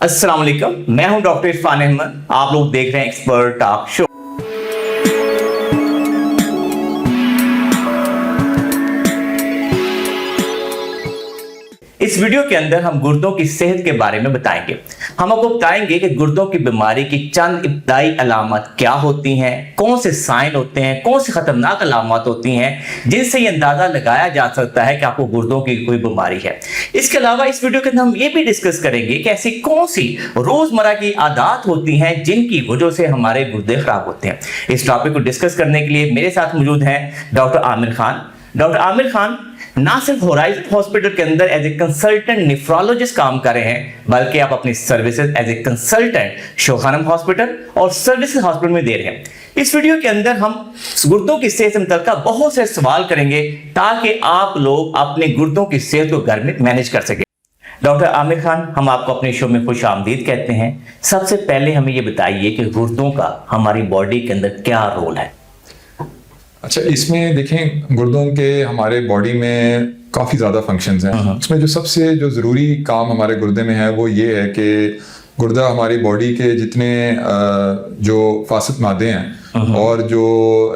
अस्सलाम वालेकुम, मैं हूं डॉक्टर इरफान अहमद। आप लोग देख रहे हैं एक्सपर्ट टॉक शो। इस वीडियो के अंदर हम गुर्दों की सेहत के बारे में बताएंगे। हम आपको बताएंगे कि गुर्दों की बीमारी की चंद इब्तदाई अलामत क्या होती हैं, कौन से साइन होते हैं, कौन सी खतरनाक अलामत होती हैं जिनसे ये अंदाजा लगाया जा सकता है कि आपको गुर्दों की कोई बीमारी है। इसके अलावा इस वीडियो के अंदर हम ये भी डिस्कस करेंगे कि ऐसी कौन सी रोजमर्रा की आदत होती हैं जिनकी वजह से हमारे गुर्दे खराब होते हैं। इस टॉपिक को डिस्कस करने के लिए मेरे साथ मौजूद हैं डॉक्टर आमिर खान। डॉक्टर आमिर खान ना सिर्फ होराइजन हॉस्पिटल के अंदर एज ए कंसल्टेंट नेफ्रोलॉजिस्ट काम कर रहे हैं, बल्कि आप अपनी सर्विसेज एज ए कंसल्टेंट शोखानम हॉस्पिटल और सर्विसेज हॉस्पिटल में दे रहे हैं। इस वीडियो के अंदर हम गुर्दों की सेहत से मुतल्लिक़ बहुत से सवाल करेंगे ताकि आप लोग अपने गुर्दों की सेहत को घर में मैनेज कर सकें। डॉक्टर आमिर खान, हम आपको अपने शो में खुश आमदीद कहते हैं। सबसे पहले हमें ये बताइए कि गुर्दों का हमारी बॉडी के अंदर क्या रोल है। अच्छा, इसमें देखें गुर्दों के हमारे बॉडी में काफ़ी ज़्यादा फंक्शंस हैं। इसमें जो सबसे ज़रूरी काम हमारे गुर्दे में है वो ये है कि गुर्दा हमारी बॉडी के जितने जो फासिद मादे हैं और जो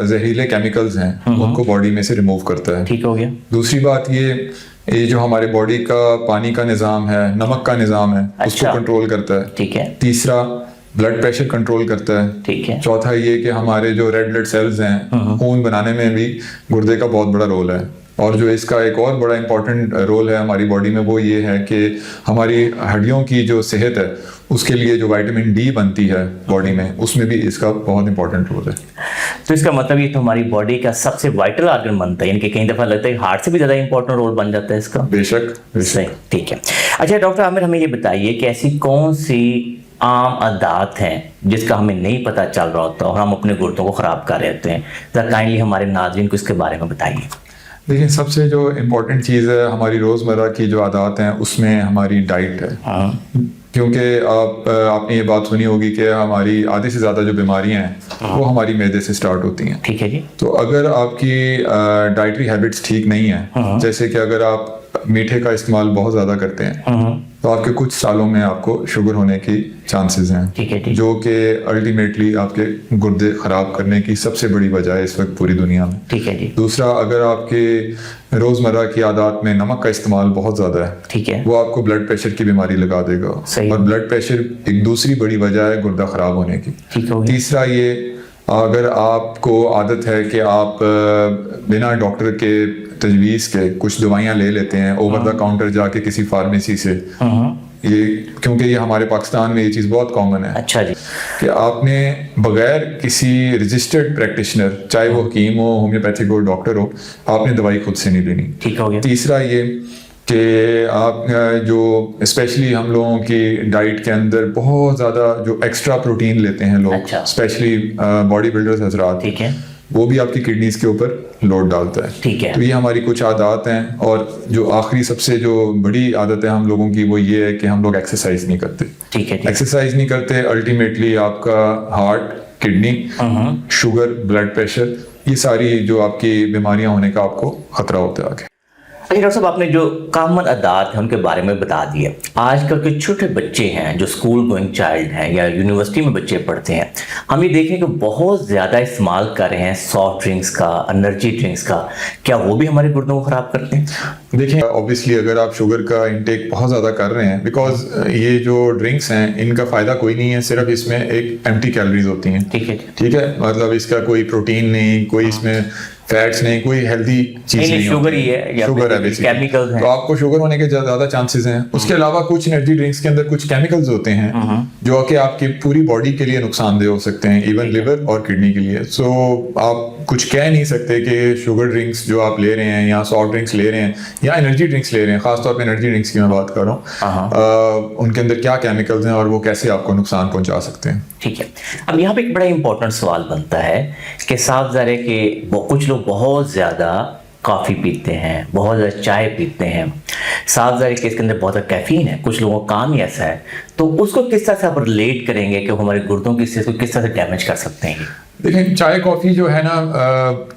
जहरीले केमिकल्स हैं उनको बॉडी में से रिमूव करता है। ठीक हो गया। दूसरी बात ये जो हमारे बॉडी का पानी का निज़ाम है, नमक का निज़ाम है, उसको कंट्रोल करता है। ठीक है। तीसरा ब्लड प्रेशर कंट्रोल करता है। ठीक है। चौथा ये कि हमारे जो रेड ब्लड सेल्स हैं खून बनाने में भी गुर्दे का बहुत बड़ा रोल है। और जो इसका एक और बड़ा इंपॉर्टेंट रोल है हमारी बॉडी में वो ये है कि हमारी हड्डियों की जो सेहत है उसके लिए जो विटामिन डी बनती है बॉडी में, उसमें भी इसका बहुत इंपॉर्टेंट रोल है। तो इसका मतलब ये तो हमारी बॉडी का सबसे वाइटल ऑर्गन बनता है, यानी कि कई दफा लगता है हार्ट से भी ज्यादा इंपॉर्टेंट रोल बन जाता है इसका। बेशक। सही, ठीक है। अच्छा डॉक्टर आमिर, हमें ये बताइए कि ऐसी कौन सी आम आदत हैं जिसका हमें नहीं पता चल रहा होता और हम अपने गुर्दों को खराब कर रहे होते हैं। जरा काइंडली हमारे नाज़रीन को इसके बारे में बताइए। देखिए, सबसे जो इम्पोर्टेंट चीज़ है हमारी रोज़मर्रा की जो आदत हैं उसमें हमारी डाइट है। क्योंकि आपने ये बात सुनी होगी कि हमारी आधे से ज़्यादा जो बीमारियां हैं वो हमारी मैदे से स्टार्ट होती हैं। ठीक है जी। तो अगर आपकी डाइटरी हैबिट्स ठीक नहीं है, जैसे कि अगर आप मीठे का इस्तेमाल बहुत ज़्यादा करते हैं तो आपके कुछ सालों में आपको शुगर होने की चांसेस हैं। ठीक है जी। जो कि अल्टीमेटली आपके गुर्दे खराब करने की सबसे बड़ी वजह है इस वक्त पूरी दुनिया में। ठीक है जी। दूसरा, अगर आपके रोजमर्रा की आदत में नमक का इस्तेमाल बहुत ज्यादा है, ठीक है, वो आपको ब्लड प्रेशर की बीमारी लगा देगा। और ब्लड प्रेशर एक दूसरी बड़ी वजह है गुर्दा खराब होने की। ठीक हो। तीसरा, ये अगर आपको आदत है कि आप बिना डॉक्टर के तजवीज़ के कुछ दवाइयाँ ले लेते हैं ओवर द काउंटर जाके किसी फार्मेसी से, ये क्योंकि ये हमारे पाकिस्तान में ये चीज़ बहुत कॉमन है। अच्छा जी। कि आपने बगैर किसी रजिस्टर्ड प्रैक्टिशनर, चाहे वो हकीम हो, होम्योपैथिक हो, डॉक्टर हो, आपने दवाई खुद से नहीं लेनी। ठीक हो गया। तीसरा ये कि आप जो स्पेशली हम लोगों की डाइट के अंदर बहुत ज़्यादा जो एक्स्ट्रा प्रोटीन लेते हैं लोग, स्पेशली बॉडी बिल्डर्स हजरात, ठीक है, वो भी आपकी किडनीज के ऊपर लोड डालता है। ठीक है। तो ये हमारी कुछ आदत हैं। और जो आखिरी सबसे जो बड़ी आदत है हम लोगों की वो ये है कि हम लोग एक्सरसाइज नहीं करते। ठीक है। एक्सरसाइज नहीं करते, अल्टीमेटली आपका heart, kidney, sugar, blood pressure, ये सारी जो आपकी बीमारियां होने का आपको खतरा होता है आगे। अच्छा डॉक्टर साहब, आपने जो कॉमन आदत है उनके बारे में बता दिया। आजकल के छोटे बच्चे हैं जो स्कूल गोइंग चाइल्ड हैं या यूनिवर्सिटी में बच्चे पढ़ते हैं, हम ये देखें कि बहुत ज़्यादा इस्तेमाल कर रहे हैं सॉफ्ट ड्रिंक्स का, एनर्जी ड्रिंक्स का। क्या वो भी हमारे गुर्दों को ख़राब करते हैं? देखिए, ऑब्वियसली अगर आप शुगर का इंटेक बहुत ज़्यादा कर रहे हैं, बिकॉज ये जो ड्रिंक्स हैं इनका फ़ायदा कोई नहीं है, सिर्फ इसमें एक एम्प्टी कैलोरीज होती हैं। ठीक है। ठीक है, मतलब इसका कोई प्रोटीन नहीं, कोई इसमें फैट्स नहीं, कोई हेल्दी चीज नहीं, शुगर ही है, शुगर है बेसिकली, केमिकल्स हैं। तो आपको शुगर होने के ज्यादा चांसेस हैं। उसके अलावा कुछ एनर्जी ड्रिंक्स के अंदर कुछ केमिकल्स होते हैं जो कि आपकी पूरी बॉडी के लिए नुकसानदेह हो सकते हैं, इवन लिवर और किडनी के लिए। सो आप कुछ कह नहीं सकते कि शुगर ड्रिंक्स जो आप ले रहे हैं या सॉफ्ट ड्रिंक्स ले रहे हैं या एनर्जी ड्रिंक्स ले रहे हैं, खासतौर पर एनर्जी ड्रिंक्स की मैं बात कर रहा हूँ, उनके अंदर क्या केमिकल्स हैं और वो कैसे आपको नुकसान पहुंचा सकते हैं। ठीक है। अब यहाँ पे एक बड़ा इंपॉर्टेंट सवाल बनता है कि साफ ज़ाहिर है कि कुछ लोग बहुत ज़्यादा कॉफ़ी पीते हैं, बहुत ज़्यादा चाय पीते हैं, साफ ज़ाहिर है कि इसके अंदर बहुत ज़्यादा कैफीन है, कुछ लोगों का काम ही ऐसा है, तो उसको किस तरह से आप रिलेट करेंगे कि हमारे गुर्दों की सेहत को किस तरह से डैमेज कर सकते हैं? देखिए चाय कॉफ़ी जो है ना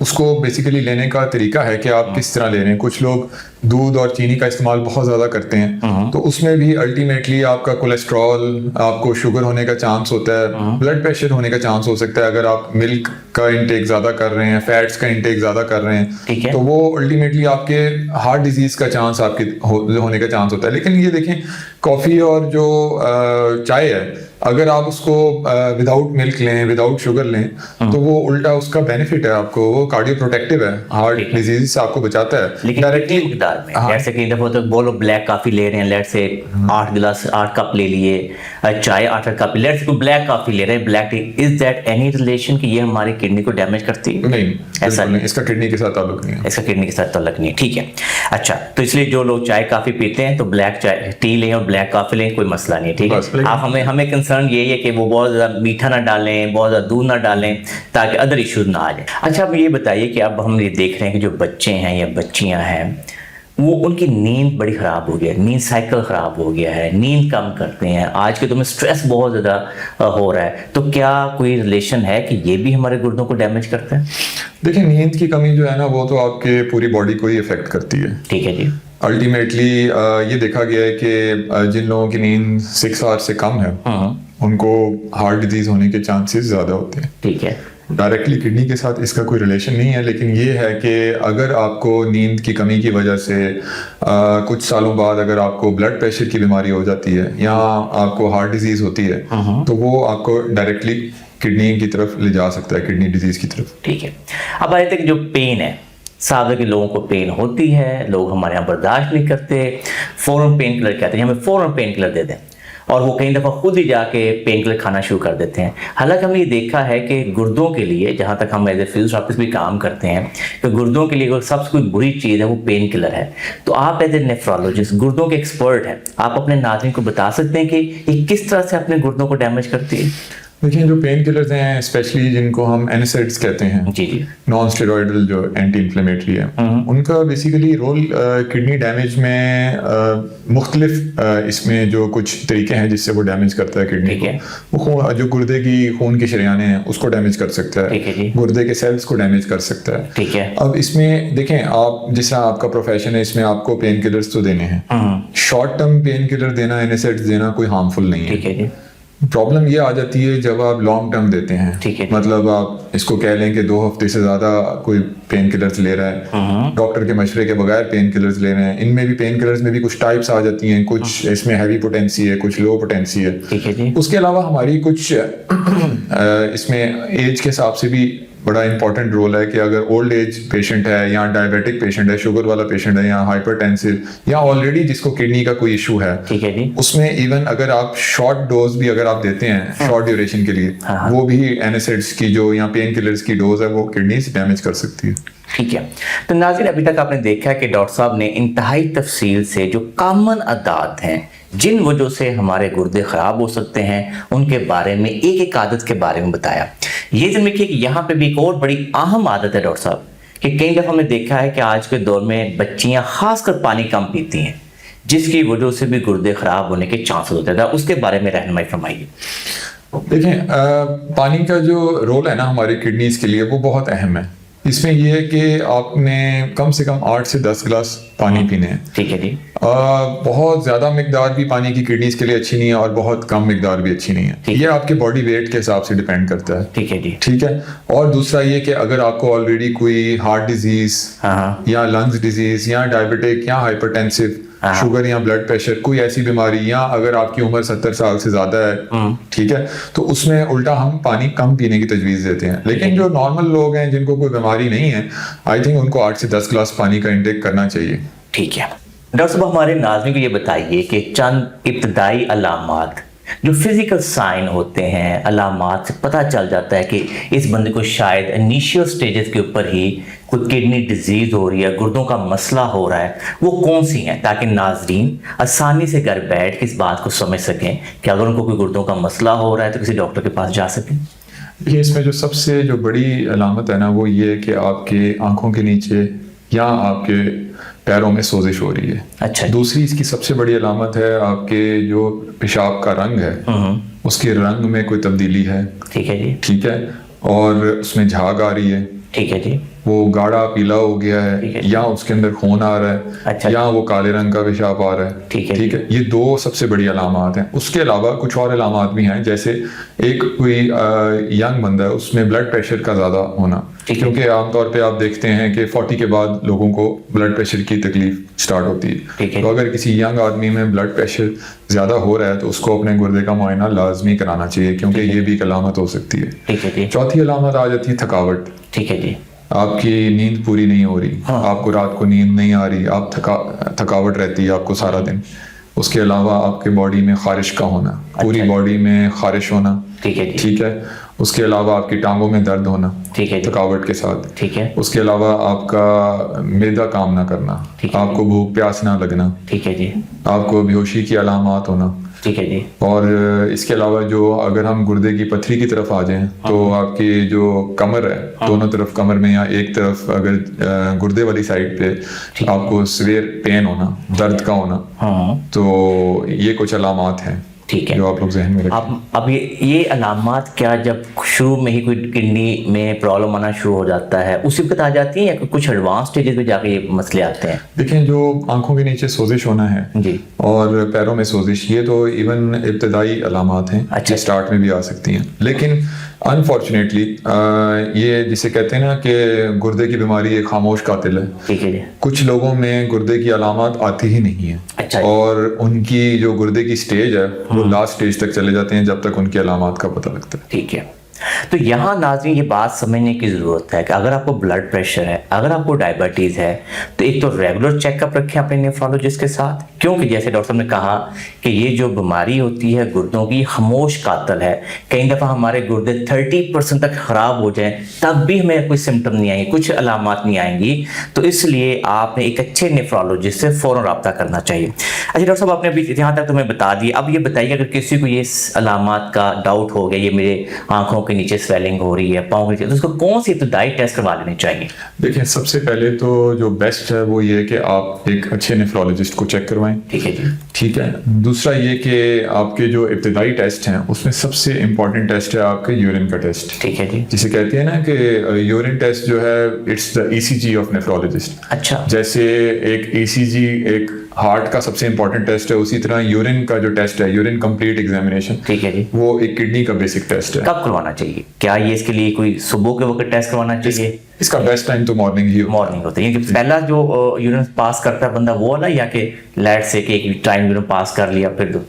उसको बेसिकली लेने का तरीका है कि आप किस तरह ले रहे हैं। कुछ लोग दूध और चीनी का इस्तेमाल बहुत ज़्यादा करते हैं, तो उसमें भी अल्टीमेटली आपका कोलेस्ट्रॉल, आपको शुगर होने का चांस होता है, ब्लड प्रेशर होने का चांस हो सकता है अगर आप मिल्क का इंटेक ज़्यादा कर रहे हैं, फैट्स का इंटेक ज़्यादा कर रहे हैं, तो वो अल्टीमेटली आपके हार्ट डिजीज़ का चांस आपके होने का चांस होता है। लेकिन ये देखें, कॉफ़ी और जो चाय है, अगर आप उसको विदाउट मिल्क लें, विदाउट शुगर लें, तो वो उल्टा उसका बेनिफिट है आपको, वो कार्डियो प्रोटेक्टिव है, हार्ट डिजीज से आपको बचाता है। लेकिन डायरेक्टली मिकदार में, जैसे कि दफा तो बोलो ब्लैक कॉफी ले रहे हैं, लेट से 8 गिलास 8 कप ले लिए, चाय 8 कप, लेट से ब्लैक कॉफी ले रहे हैं, black T, is that any relation कि ये हमारी किडनी को डैमेज करती है? नहीं, ऐसा नहीं, इसका किडनी के साथ ताल्लुक नहीं है, इसका किडनी के साथ ताल्लुक नहीं है। ठीक है, अच्छा, तो इसलिए जो लोग चाय काफी पीते हैं तो ब्लैक चाय टी लें और ब्लैक कॉफी लें, कोई मसला नहीं है। ठीक है, आप हमें कंसर्न यही है कि वो बहुत ज़्यादा मीठा ना डालें, बहुत ज़्यादा दूध ना डालें, ताकि अदर इश्यूज ना आ जाए। अच्छा, अब ये बताइए कि अब हम ये देख रहे हैं कि जो बच्चे हैं या बच्चियां हैं, वो उनकी नींद बड़ी ख़राब हो गई है, नींद साइकिल ख़राब हो गया है, नींद कम करते हैं, आज के दौर में स्ट्रेस बहुत ज़्यादा हो रहा है, तो क्या कोई रिलेशन है कि ये भी हमारे गुर्दों को डैमेज करता है? देखिए, नींद की कमी जो है ना, वो तो आपके पूरी बॉडी को ही इफेक्ट करती है। ठीक है जी। अल्टीमेटली ये देखा गया है कि जिन लोगों की नींद 6 आवर से कम है, उनको हार्ट डिजीज होने के चांसेस ज़्यादा होते हैं। ठीक है, डायरेक्टली किडनी के साथ इसका कोई रिलेशन नहीं है, लेकिन ये है कि अगर आपको नींद की कमी की वजह से कुछ सालों बाद अगर आपको ब्लड प्रेशर की बीमारी हो जाती है या आपको हार्ट डिजीज होती है, तो वो आपको डायरेक्टली किडनी की तरफ ले जा सकता है, किडनी डिजीज की तरफ। ठीक है, अब आए थे जो पेन है, साथ के लोगों को पेन होती है, लोग हमारे यहाँ बर्दाश्त नहीं करते, फ़ौरन पेन किलर कहते हैं, हमें फ़ौरन पेन किलर दे दें, और वो कई दफ़ा खुद ही जाके पेन किलर खाना शुरू कर देते हैं। हालांकि हमने ये देखा है कि गुर्दों के लिए, जहाँ तक हम एज ए फिजियोथेरेपिस्ट भी काम करते हैं, तो गुर्दों के लिए अगर सबसे कोई बुरी चीज़ है वो पेन किलर है। तो आप एज ए नेफ्रोलॉजिस्ट, गुर्दों के एक्सपर्ट हैं, आप अपने नाज़रीन को बता सकते हैं कि ये किस तरह से अपने गुर्दों को डैमेज करती है? देखिए, जो पेन किलर्स हैं, स्पेशली जिनको हम एनएसएइड्स कहते हैं, जी जी, नॉन स्टेरॉयडल जो एंटी इन्फ्लेमेटरी है, उनका बेसिकली रोल किडनी डैमेज में मुख्तलिफ इसमें जो कुछ तरीके हैं जिससे वो डैमेज करता है किडनी को। वो जो गुर्दे की खून की शरियानें हैं उसको डैमेज कर सकता है, गुर्दे के सेल्स को डैमेज कर सकता है। ठीक है, अब इसमें देखें, आप जिस तरह आपका प्रोफेशन है, इसमें आपको पेन किलर्स तो देने हैं, शॉर्ट टर्म पेन किलर देना, एनएसएइड्स देना कोई हार्मफुल नहीं है। ठीक है जी। प्रॉब्लम ये आ जाती है जब आप लॉन्ग टर्म देते हैं, ठीक है, मतलब आप इसको कह लें कि 2 हफ्ते से ज्यादा कोई पेन किलर्स ले रहा है, डॉक्टर के मशवरे के बगैर पेन किलर्स ले रहे हैं। इनमें भी पेन किलर्स में भी कुछ टाइप्स आ जाती हैं, कुछ इसमें हैवी पोटेंसी है, कुछ लो पोटेंसी है। ठीक है जी। उसके अलावा हमारी कुछ इसमें एज के हिसाब से भी बड़ा इंपॉर्टेंट रोल है कि अगर ओल्ड एज पेशेंट है या डायबिटिक पेशेंट है, शुगर वाला पेशेंट है या हाइपरटेंसिव या ऑलरेडी जिसको किडनी का कोई इशू है, ठीक है जी, उसमें इवन अगर आप शॉर्ट डोज भी अगर आप देते हैं शॉर्ट ड्यूरेशन के लिए, वो भी एनएसएइड्स की जो या पेन किलर्स की डोज है वो किडनी से डैमेज कर सकती है। ठीक है, तो नाज़रीन, अभी तक आपने देखा कि डॉक्टर साहब ने इंतहाई तफसील से जो कॉमन आदत हैं जिन वजहों से हमारे गुर्दे ख़राब हो सकते हैं, उनके बारे में एक एक आदत के बारे में बताया। ये ज़रूर देखिए कि यहाँ पे भी एक और बड़ी अहम आदत है डॉक्टर साहब, कि कई दफ़ा हमने देखा है कि आज के दौर में बच्चियाँ खासकर पानी कम पीती हैं, जिसकी वजह से भी गुर्दे ख़राब होने के चांसेस होते हैं। उसके बारे में रहनुमाई फरमाइए। देखें, पानी का जो रोल है ना हमारे किडनीज के लिए, वो बहुत अहम है। इसमें यह है कि आपने कम से कम 8 से 10 गिलास पानी पीने हैं। ठीक है जी। बहुत ज़्यादा मिकदार भी पानी की किडनीज के लिए अच्छी नहीं है और बहुत कम मिकदार भी अच्छी नहीं है। ये आपके बॉडी वेट के हिसाब से डिपेंड करता है। ठीक है जी। ठीक है, और दूसरा ये कि अगर आपको ऑलरेडी कोई हार्ट डिजीज या लंग्स डिजीज या डायबिटिक या हाइपरटेंसिव, शुगर या ब्लड प्रेशर, कोई ऐसी बीमारी, या अगर आपकी उम्र 70 साल से ज्यादा है, ठीक है, तो उसमें उल्टा हम पानी कम पीने की तजवीज देते हैं। लेकिन जो नॉर्मल लोग हैं जिनको कोई बीमारी नहीं है, आई थिंक उनको 8 से 10 गिलास पानी का इंटेक करना चाहिए। ठीक है डॉक्टर साहब, हमारे नाज़रीन को ये बताइए कि चंद इब्तदाई अलामात, जो फिजिकल साइन होते हैं, अलामात से पता चल जाता है कि इस बंदे को शायद इनिशियल स्टेजेस के ऊपर ही कोई किडनी डिजीज हो रही है, गुर्दों का मसला हो रहा है, वो कौन सी हैं, ताकि नाजरीन आसानी से घर बैठ के इस बात को समझ सकें कि अगर उनको कोई गुर्दों का मसला हो रहा है तो किसी डॉक्टर के पास जा सकें। ये इसमें जो सबसे जो बड़ी अलामत है ना, वो ये है कि आपके आंखों के नीचे या आपके पैरों में सोजिश हो रही है। अच्छा। दूसरी इसकी सबसे बड़ी अलामत है आपके जो पेशाब का रंग है, उसके रंग में कोई तब्दीली है। ठीक है जी। ठीक है, और उसमें झाग आ रही है, ठीक है जी, वो गाढ़ा पीला हो गया ठीक है। है, या उसके अंदर खून आ रहा है, अच्छा। या वो काले रंग का पेशाब आ रहा है, ठीक है। ठीक है, ये दो सबसे बड़ी अलामात हैं। उसके अलावा कुछ और अलामात भी हैं, जैसे एक कोई यंग बंदा है उसमें ब्लड प्रेशर का ज़्यादा होना, ठीक है। क्योंकि आमतौर पे आप देखते हैं कि 40 के बाद लोगों को ब्लड प्रेशर की तकलीफ स्टार्ट होती ठीक है। है। तो अगर किसी यंग आदमी में ब्लड प्रेशर ज़्यादा हो रहा है तो उसको अपने गुर्दे का मुआयना लाजमी कराना चाहिए, क्योंकि ये भी एक अलामत हो सकती है। ठीक है जी, चौथी अलामत आ जाती है थकावट। ठीक है जी, आपकी नींद पूरी नहीं हो रही, हाँ। आपको रात को नींद नहीं आ रही, आप थकावट रहती है आपको सारा दिन। उसके अलावा आपके बॉडी में खारिश का होना, पूरी अच्छा। बॉडी में खारिश होना, ठीक है जी, ठीक है। उसके अलावा आपकी टांगों में दर्द होना, ठीक है जी, थकावट के साथ। ठीक है, उसके अलावा आपका मैदा काम ना करना, ठीक है। आपको भूख प्यास ना लगना, ठीक है जी, आपको बेहोशी की अलामात होना। ठीक है जी, और इसके अलावा जो अगर हम गुर्दे की पथरी की तरफ आ जाएं तो आपकी जो कमर है, दोनों तरफ कमर में या एक तरफ अगर गुर्दे वाली साइड पे आपको सिवियर पेन होना, दर्द का होना, हाँ, तो ये कुछ अलामात हैं ठीक है। जो आप लोग जहन में रखें। अब ये अलामात क्या जब शुरू में ही कोई किडनी में प्रॉब्लम आना शुरू हो जाता है उसी वक्त आ जाती है या कुछ एडवांस स्टेजेस में जाके ये मसले आते हैं? देखें, जो आंखों के नीचे सोजिश होना है जी, और पैरों में सोजिश, ये तो इवन इब्तदाई अलामात हैं, अच्छा। स्टार्ट में भी आ सकती हैं। लेकिन अनफॉर्चुनेटली ये जिसे कहते हैं ना कि गुर्दे की बीमारी एक खामोश कातिल है। ठीक है जी, कुछ लोगों में गुर्दे की अलामत आती ही नहीं है, अच्छा। और उनकी जो गुर्दे की स्टेज है वो लास्ट स्टेज तक चले जाते हैं जब तक उनकी अलामत का पता लगता है। ठीक है। तो यहाँ नाज़रीन ये बात समझने की ज़रूरत है कि अगर आपको ब्लड प्रेशर है, अगर आपको डायबिटीज़ है, तो एक तो रेगुलर चेकअप रखें अपने नेफ्रोलॉजिस्ट के साथ, क्योंकि जैसे डॉक्टर साहब ने कहा कि ये जो बीमारी होती है गुर्दों की खामोश कातिल है। कई दफ़ा हमारे गुर्दे 30% तक ख़राब हो जाएं तब भी हमें कोई सिम्टम नहीं आएंगे, कुछ अलामत नहीं आएंगी। तो इसलिए आपने एक अच्छे नेफ्रोलॉजिस्ट से फ़ौरन रब्ता करना चाहिए। अच्छा डॉक्टर साहब, आपने अभी यहाँ तक तुम्हें बता दिया, अब ये बताइए अगर किसी को ये अलामत का डाउट हो गया, ये मेरे आँखों के नीचे स्वेलिंग हो रही है, पाँव के नीचे, तो उसको कौन सी इब्तदाई टेस्ट करवा लेने चाहिए? देखिए, सबसे पहले तो जो बेस्ट है वो ये है कि आप एक अच्छे नेफ्रोलॉजिस्ट को चेक करवाएं। ठीक है जी, ठीक है। दूसरा ये कि आपके जो इब्तदाई टेस्ट हैं उसमें सबसे इम्पोर्टेंट टेस्ट है आपका यूरिन का टेस्ट। ठीक है जी, जिसे कहते हैं ना कि यूरिन टेस्ट जो है it's the ECG of nephrologist. अच्छा, जैसे एक ईसीजी एक हार्ट का सबसे इंपॉर्टेंट टेस्ट है, उसी तरह यूरिन का जो टेस्ट है, यूरिन कंप्लीट एग्जामिनेशन, ठीक है जी, वो एक किडनी का बेसिक टेस्ट है। कब करवाना चाहिए? क्या ये इसके लिए कोई सुबह के वक्त टेस्ट करवाना चाहिए? इसका बेस्ट टाइम तो मॉर्निंग ही होता है। मॉर्निंग होता है, क्योंकि पहला जो यूरिन पास करता है बंदा वो वाला, या कि लेट से कि एक टाइम यूरिन पास कर लिया फिर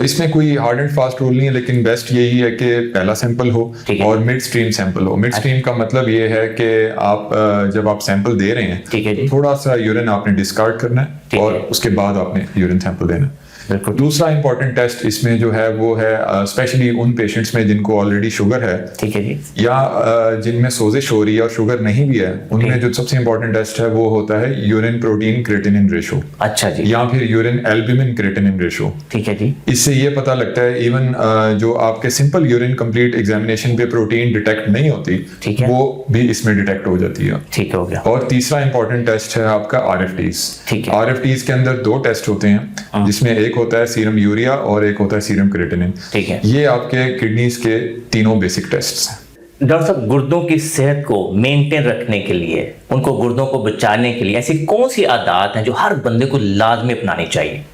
इसमें कोई हार्ड एंड फास्ट रूल नहीं है, लेकिन बेस्ट यही है कि पहला सैंपल हो ठीक है। और मिड स्ट्रीम सैंपल हो। मिड स्ट्रीम का मतलब ये है कि आप जब आप सैंपल दे रहे हैं, ठीक है जी, थोड़ा सा यूरिन आपने डिस्कार्ड करना है ठीक और है। उसके बाद आपने यूरिन सैंपल देना है। बिल्कुल, दूसरा इंपॉर्टेंट टेस्ट इसमें जो है वो है स्पेशली उन पेशेंट्स में जिनको ऑलरेडी शुगर है ठीक है जी, या जिनमें सोजिश हो रही है और शुगर नहीं भी है, उनमें जो सबसे इंपॉर्टेंट टेस्ट है वो होता है यूरिन प्रोटीन क्रिएटिनिन रेशो, अच्छा जी, या फिर यूरिन एल्ब्यूमिन क्रिएटिनिन रेशो। ठीक है जी, इससे ये पता लगता है इवन जो आपके सिंपल यूरिन कंप्लीट एग्जामिनेशन पे प्रोटीन डिटेक्ट नहीं होती, ठीक है। वो भी इसमें डिटेक्ट हो जाती है। ठीक हो गया, और तीसरा इंपॉर्टेंट टेस्ट है आपका आरएफटीज। ठीक है। आरएफटीज के अंदर दो टेस्ट होते हैं, जिसमें एक होता है सीरम यूरिया और एक होता है सीरम क्रिएटिनिन। ठीक है। ये आपके किडनीज के तीनों बेसिक टेस्ट्स हैं। डॉक्टर साहब, गुर्दों की सेहत को मेंटेन रखने के लिए, उनको गुर्दों को बचाने के लिए ऐसी कौन सी आदत हैं जो हर बंदे को लाजमी अपनानी चाहिए?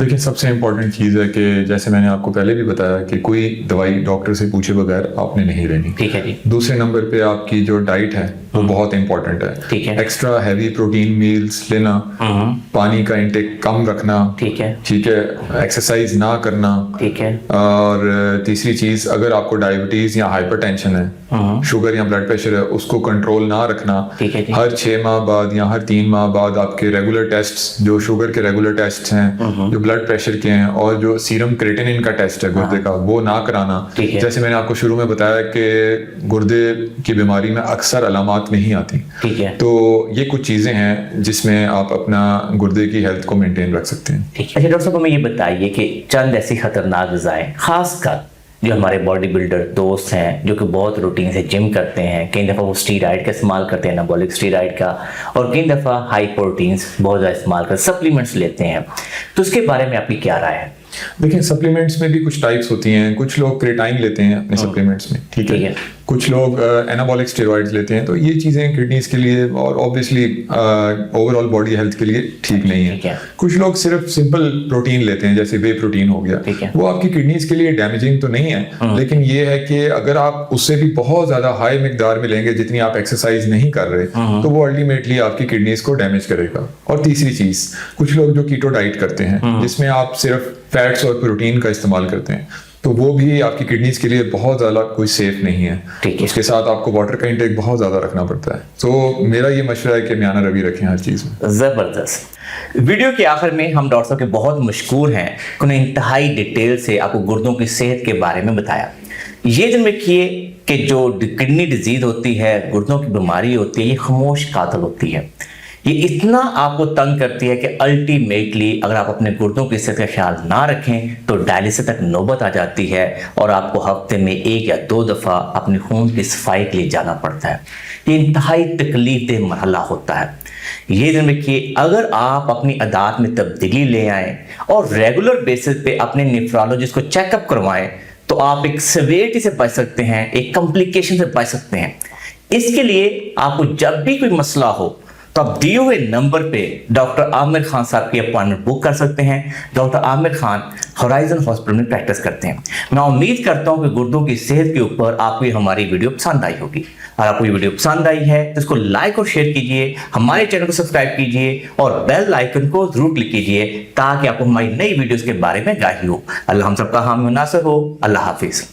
देखिए, सबसे इंपॉर्टेंट चीज़ है कि जैसे मैंने आपको पहले भी बताया कि कोई दवाई डॉक्टर से पूछे बगैर आपने नहीं लेनी। ठीक है जी, दूसरे नंबर पे आपकी जो डाइट है वो बहुत इंपॉर्टेंट है। ठीक है। एक्स्ट्रा हैवी प्रोटीन मील्स लेना, पानी का इंटेक कम रखना, ठीक है, ठीक है, एक्सरसाइज ना करना, ठीक है, और तीसरी चीज, अगर आपको डायबिटीज या हाइपरटेंशन है, शुगर या ब्लड प्रेशर है, उसको कंट्रोल ना रखना। ठीक है जी, हर 6 माह बाद या हर 3 माह बाद आपके रेगुलर टेस्ट, जो शुगर के रेगुलर टेस्ट हैं, जो ब्लड प्रेशर के हैं, और जो सीरम क्रिएटिनिन का टेस्ट है गुर्दे का, वो ना कराना। ठीक है। जैसे मैंने आपको शुरू में बताया कि गुर्दे की बीमारी में अक्सर अलामत नहीं आती। ठीक है, तो ये कुछ चीजें हैं जिसमें आप अपना गुर्दे की हेल्थ को मेंटेन रख सकते हैं। ठीक है। अच्छा डॉक्टर साहब, हमें ये बताइए कि चंद ऐसी खतरनाक ग़िज़ाएं, खासकर जो हमारे बॉडी बिल्डर दोस्त हैं जो कि बहुत रूटीन से जिम करते हैं, कई दफ़ा वो स्टीरॉयड का इस्तेमाल करते हैं, एनाबॉलिक स्टीरॉयड का, और कई दफ़ा हाई प्रोटीन्स बहुत ज़्यादा इस्तेमाल कर सप्लीमेंट्स लेते हैं, तो उसके बारे में आपकी क्या राय है? देखिए, सप्लीमेंट्स में भी कुछ टाइप्स होती हैं। कुछ लोग क्रेटाइन लेते हैं अपने सप्लीमेंट्स में, ठीक ठीक है। है। कुछ लोग एनाबॉलिक स्टेरॉइड्स लेते हैं, तो ये चीज़ें किडनीज के लिए और ऑब्वियसली ओवरऑल बॉडी हेल्थ के लिए ठीक नहीं है। कुछ लोग सिर्फ सिंपल प्रोटीन लेते हैं, जैसे वे प्रोटीन हो गया, वो आपकी किडनीज के लिए डैमेजिंग तो नहीं है, लेकिन ये है कि अगर आप उससे भी बहुत ज्यादा हाई मिकदार में लेंगे जितनी आप एक्सरसाइज नहीं कर रहे, तो वो अल्टीमेटली आपकी किडनीज को डैमेज करेगा। और तीसरी चीज, कुछ लोग जो कीटो डाइट करते हैं जिसमें आप सिर्फ फैट्स और प्रोटीन का इस्तेमाल करते हैं, तो वो भी आपकी किडनीज के लिए बहुत ज्यादा कोई सेफ नहीं है। उसके साथ आपको वाटर का इंटेक बहुत ज्यादा रखना पड़ता है। तो मेरा ये मशवरा है कि म्याना रवि रखें हर चीज में। जबरदस्त। वीडियो के आखिर में हम डॉक्टर साहब के बहुत मशहूर हैं, उन्होंने इंतहाई डिटेल से आपको गुर्दों की सेहत के बारे में बताया। ये जन रखिए कि जो किडनी डिजीज होती है, गुर्दों की बीमारी होती है, ये खामोश कातिल होती है। ये इतना आपको तंग करती है कि अल्टीमेटली अगर आप अपने गुर्दों की सेहत का ख्याल ना रखें तो डायलिसिस तक नौबत आ जाती है और आपको हफ्ते में 1 या 2 दफ़ा अपने खून की सफाई के लिए जाना पड़ता है। ये इंतहाई तकलीफदेह मरहला होता है। ये दिन रखिए, अगर आप अपनी आदत में तब्दीली ले आएँ और रेगुलर बेसिस पे अपने नेफ्रोलॉजिस्ट को चेकअप करवाएं तो आप एक सेवेरिटी से बच सकते हैं, एक कॉम्प्लिकेशन से बच सकते हैं। इसके लिए आपको जब भी कोई मसला हो तो आप दिए हुए नंबर पे डॉक्टर आमिर खान साहब की अपॉइंटमेंट बुक कर सकते हैं। Doctor Aamir Khan horizon hospital में प्रैक्टिस करते हैं। मैं उम्मीद करता हूं कि गुर्दों की सेहत के ऊपर आपको ये हमारी वीडियो पसंद आई होगी। अगर आपको ये वीडियो पसंद आई है तो इसको लाइक और शेयर कीजिए, हमारे चैनल को सब्सक्राइब कीजिए और बेल आइकन को जरूर क्लिक कीजिए ताकि आपको हमारी नई वीडियोस के बारे में आगाही हो। अल्लाह हम सबका हामी नासिर हो। अल्लाह हाफिज।